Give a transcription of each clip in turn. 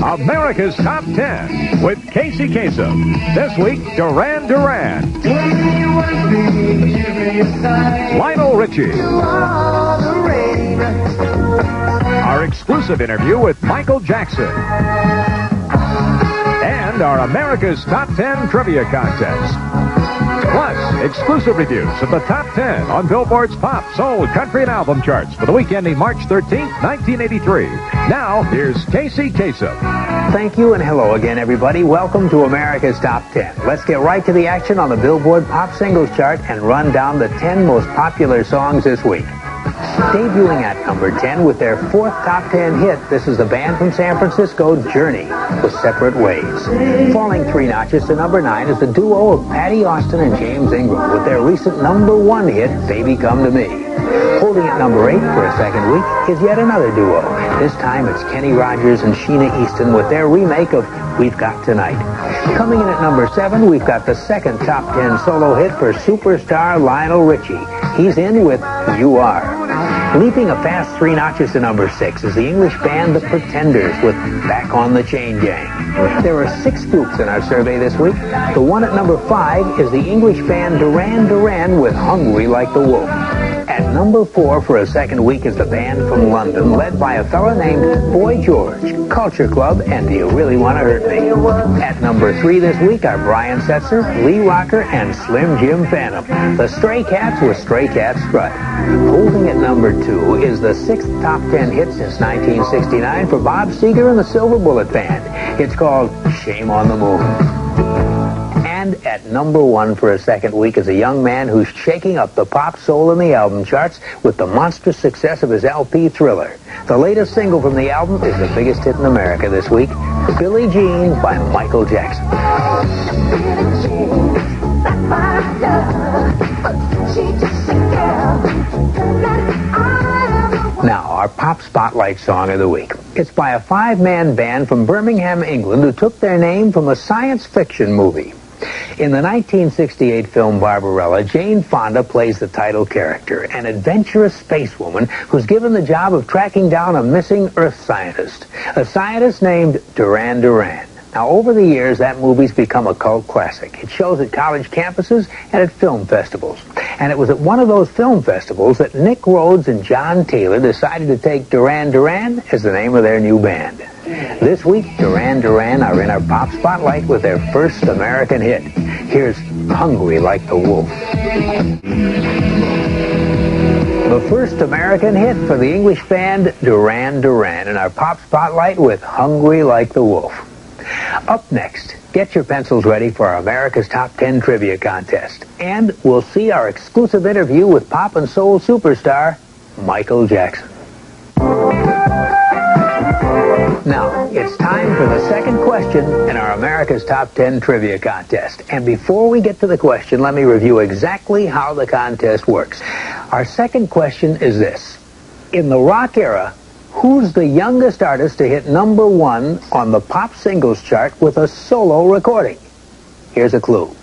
America's Top 10 with Casey Kasem. This week, Duran Duran. Lionel Richie. Our exclusive interview with Michael Jackson. And our America's Top 10 Trivia Contest. Plus, exclusive reviews of the Top 10 on Billboard's Pop, Soul, Country, and Album charts for the week ending March 13th, 1983. Now, here's Casey Kasem. Thank you, and hello again, everybody. Welcome to America's Top 10. Let's get right to the action on the Billboard Pop Singles Chart and run down the 10 most popular songs this week. Debuting at number 10 with their fourth top 10 hit, this is the band from San Francisco, Journey, with Separate Ways. Falling 3 notches to number 9 is the duo of Patty Austin and James Ingram with their recent number 1 hit, Baby Come to Me. Holding at number 8 for a second week is yet another duo. This time it's Kenny Rogers and Sheena Easton with their remake of We've Got Tonight. Coming in at number 7, we've got the second top 10 solo hit for superstar Lionel Richie. He's in with You Are. Leaping a fast 3 notches to number 6 is the English band The Pretenders with Back on the Chain Gang. There are 6 groups in our survey this week. The one at number 5 is the English band Duran Duran with Hungry Like the Wolf. At number 4 for a second week is the band from London, led by a fella named Boy George, Culture Club, and Do You Really Want to Hurt Me? At number 3 this week are Brian Setzer, Lee Rocker, and Slim Jim Phantom, the Stray Cats with Stray Cat Strut. Holding at number 2 is the 6th top 10 hit since 1969 for Bob Seger and the Silver Bullet Band. It's called Shame on the Moon. And at number 1 for a second week is a young man who's shaking up the pop, soul, and the album charts with the monstrous success of his LP Thriller. The latest single from the album is the biggest hit in America this week, Billie Jean by Michael Jackson. Now, our Pop Spotlight song of the week. It's by a 5-man band from Birmingham, England, who took their name from a science fiction movie. In the 1968 film Barbarella, Jane Fonda plays the title character, an adventurous spacewoman who's given the job of tracking down a missing Earth scientist, a scientist named Duran Duran. Now, over the years, that movie's become a cult classic. It shows at college campuses and at film festivals. And it was at one of those film festivals that Nick Rhodes and John Taylor decided to take Duran Duran as the name of their new band. This week, Duran Duran are in our Pop Spotlight with their first American hit. Here's Hungry Like the Wolf. The first American hit for the English band Duran Duran in our Pop Spotlight with Hungry Like the Wolf. Up next, get your pencils ready for our America's Top 10 Trivia Contest. And we'll see our exclusive interview with pop and soul superstar Michael Jackson. Now, it's time for the second question in our America's Top 10 Trivia Contest. And before we get to the question, let me review exactly how the contest works. Our second question is this. In the rock era, who's the youngest artist to hit number 1 on the pop singles chart with a solo recording? Here's a clue.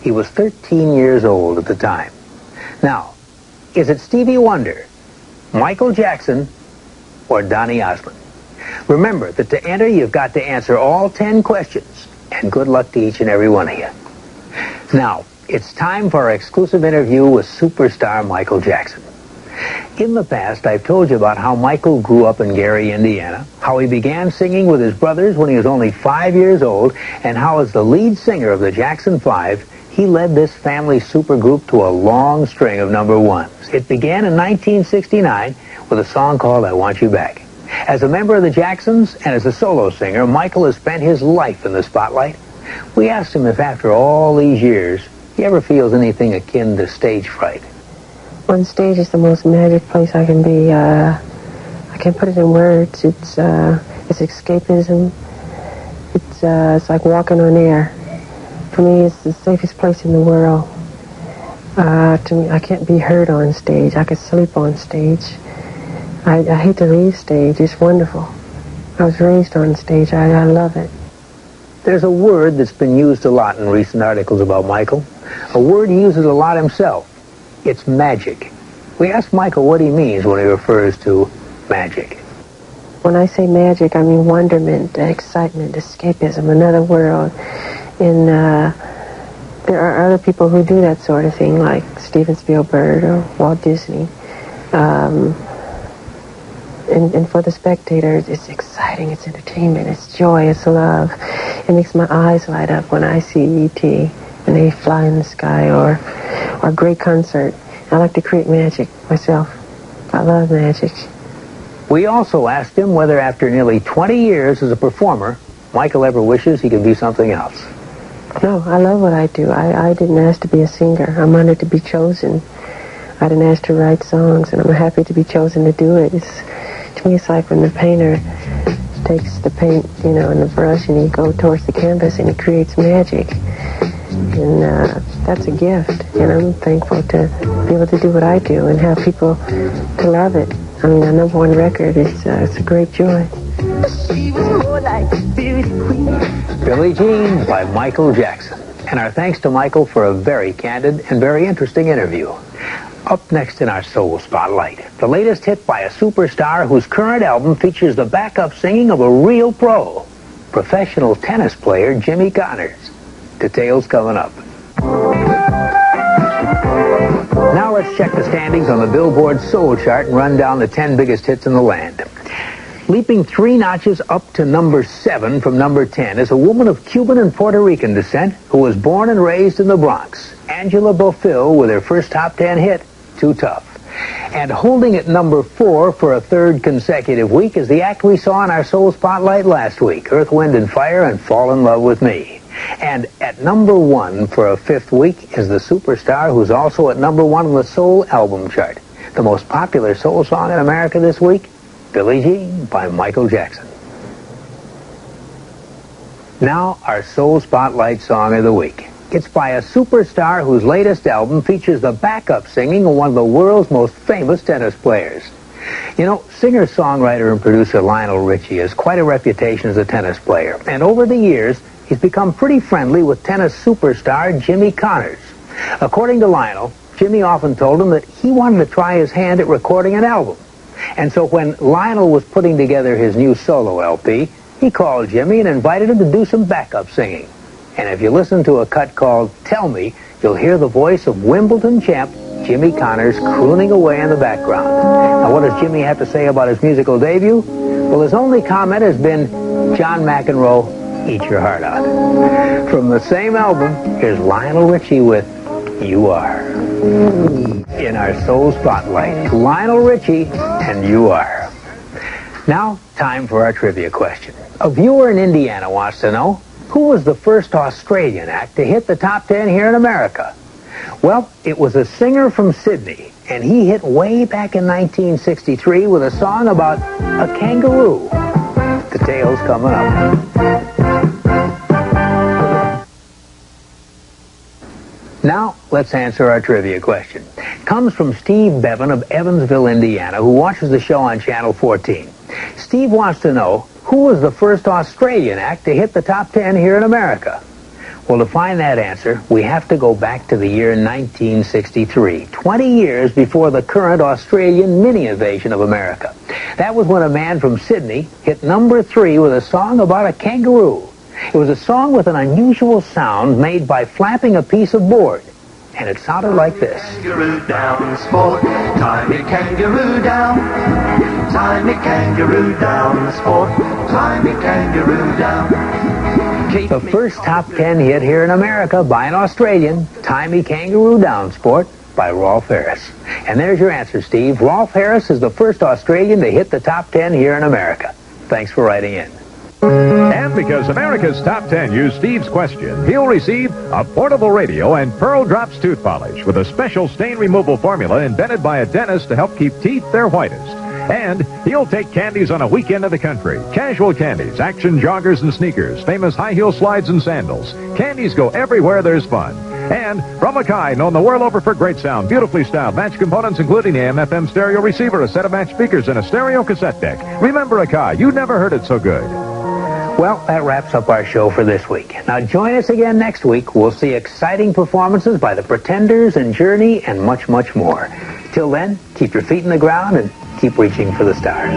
He was 13 years old at the time. Now, is it Stevie Wonder, Michael Jackson, or Donny Osmond? Remember that to enter, you've got to answer all 10 questions, and good luck to each and every one of you. Now, it's time for our exclusive interview with superstar Michael Jackson. In the past, I've told you about how Michael grew up in Gary, Indiana, how he began singing with his brothers when he was only 5 years old, and how as the lead singer of the Jackson 5, he led this family supergroup to a long string of number 1s. It began in 1969 with a song called I Want You Back. As a member of the Jacksons and as a solo singer, Michael has spent his life in the spotlight. We asked him if after all these years, he ever feels anything akin to stage fright. On stage is the most magic place I can be. I can't put it in words. It's escapism. It's like walking on air. For me, it's the safest place in the world. To me, I can't be hurt on stage. I could sleep on stage. I hate to leave stage. It's wonderful. I was raised on stage. I love it. There's a word that's been used a lot in recent articles about Michael. A word he uses a lot himself. It's magic. We asked Michael what he means when he refers to magic. When I say magic, I mean wonderment, excitement, escapism, another world. And there are other people who do that sort of thing, like Steven Spielberg or Walt Disney. And for the spectators, it's exciting, it's entertainment, it's joy, it's love. It makes my eyes light up when I see E.T. and they fly in the sky, or a great concert. I like to create magic myself. I love magic. We also asked him whether after nearly 20 years as a performer, Michael ever wishes he could be something else. No, I love what I do. I didn't ask to be a singer. I'm honored to be chosen. I didn't ask to write songs, and I'm happy to be chosen to do it. To me, it's like when the painter takes the paint, and the brush, and he goes towards the canvas, and he creates magic. And that's a gift, and I'm thankful to be able to do what I do and have people to love it. I mean, our number one record, it's a great joy. She was more like Billie Queen. Billie Jean by Michael Jackson. And our thanks to Michael for a very candid and very interesting interview. Up next in our Soul Spotlight, the latest hit by a superstar whose current album features the backup singing of a real pro, professional tennis player Jimmy Connors. Details coming up. Now let's check the standings on the Billboard Soul Chart and run down the 10 biggest hits in the land. Leaping 3 notches up to number 7 from number 10 is a woman of Cuban and Puerto Rican descent who was born and raised in the Bronx, Angela Bofill, with her first top 10 hit, Too Tough. And holding at number 4 for a third consecutive week is the act we saw in our Soul Spotlight last week, Earth, Wind & Fire and Fall in Love with Me. And at number 1 for a 5th week is the superstar who's also at number 1 on the Soul Album Chart. The most popular soul song in America this week, Billie Jean by Michael Jackson. Now, our Soul Spotlight Song of the Week. It's by a superstar whose latest album features the backup singing of one of the world's most famous tennis players. Singer, songwriter, and producer Lionel Richie has quite a reputation as a tennis player. And over the years, he's become pretty friendly with tennis superstar Jimmy Connors. According to Lionel, Jimmy often told him that he wanted to try his hand at recording an album. And so when Lionel was putting together his new solo LP, he called Jimmy and invited him to do some backup singing. And if you listen to a cut called Tell Me, you'll hear the voice of Wimbledon champ Jimmy Connors crooning away in the background. Now, what does Jimmy have to say about his musical debut? Well, his only comment has been, John McEnroe, eat your heart out. From the same album, here's Lionel Richie with You Are. In our Soul Spotlight, Lionel Richie and You Are. Now, time for our trivia question. A viewer in Indiana wants to know, who was the first Australian act to hit the top 10 here in America? Well, it was a singer from Sydney, and he hit way back in 1963 with a song about a kangaroo. Details coming up. Now, let's answer our trivia question. Comes from Steve Bevan of Evansville, Indiana, who watches the show on Channel 14. Steve wants to know, who was the first Australian act to hit the top 10 here in America? Well, to find that answer, we have to go back to the year 1963, 20 years before the current Australian mini-invasion of America. That was when a man from Sydney hit number 3 with a song about a kangaroo. It was a song with an unusual sound made by flapping a piece of board. And it sounded like this. Kangaroo down, sport. Tie me kangaroo down. Tie me kangaroo down, sport. Tie me kangaroo down. The first top 10 hit here in America by an Australian, Tie Me Kangaroo Down, Sport, by Rolf Harris. And there's your answer, Steve. Rolf Harris is the first Australian to hit the top 10 here in America. Thanks for writing in. And because America's Top 10 used Steve's question, he'll receive a portable radio and Pearl Drops tooth polish with a special stain removal formula invented by a dentist to help keep teeth their whitest. And he'll take candies on a weekend of the country. Casual candies, action joggers and sneakers, famous high heel slides and sandals. Candies go everywhere there's fun. And from Akai, known the world over for great sound, beautifully styled match components including the AM/FM stereo receiver, a set of match speakers, and a stereo cassette deck. Remember Akai, you never heard it so good. Well, that wraps up our show for this week. Now join us again next week. We'll see exciting performances by the Pretenders and Journey and much, much more. Till then, keep your feet in the ground and keep reaching for the stars.